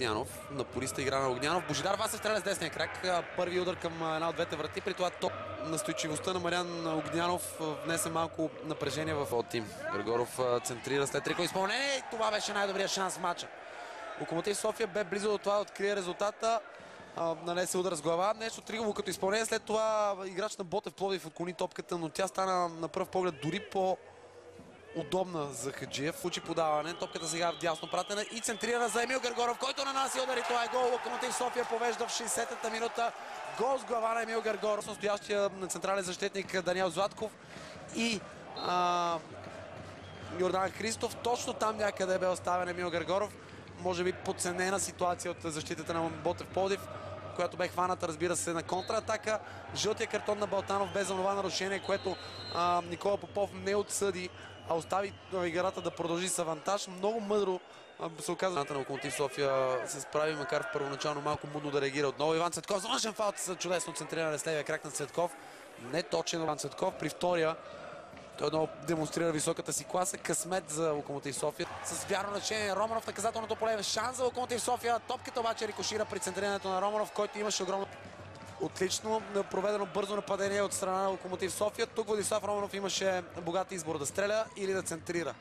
Огнянов. На полиста игра на Огнянов. Божидар Васев стреля с десния крак. Първи удар към една от двете врати. При това топ настойчивостта на Мариан Огнянов внесе малко напрежение в тим. Григоров центрира след трико изпълнение и това беше най-добрият шанс в матча. Локомотив София бе близо до това да открие резултата. Нанесе удар с глава. Нещо тригово като изпълнение. След това играч на Ботев Пловдив отклони топката, но тя стана на пръв поглед дори удобна за Хаджиев. Случи подаване. Топката сега в дясно пратена и центрира за Емил Гергоров, който нанася удар и това е гол. Локомотив София повежда в 60-та минута. Гол с глава на Емил Гергоров. Настоящия централен защитник Даниел Златков и Йордан Христов. Точно там някъде бе оставен Емил Гергоров. Може би подценена ситуация от защитата на Ботев Пловдив, която бе хваната, разбира се, на контратака. Жълтия картон на Балтанов без за това нарушение, което Никола Попов не отсъди, а остави играта да продължи с авантаж. Много мъдро се оказа на Локомотив София се справи, макар в първоначално малко мудно да реагира отново. Иван Цветков за външен фаут с чудесно центриране с левия крак на Цветков. Не точен Иван Цветков. При втория той отново демонстрира високата си класа. Късмет за Локомотив София. С вярно решение Романов, наказателното поле. Шанс за Локомотив София. Топката обаче рикошира при центрирането на Романов, който имаше огромно... Отлично проведено бързо нападение от страна на Локомотив София. Тук Владислав Романов имаше богат избор да стреля или да центрира.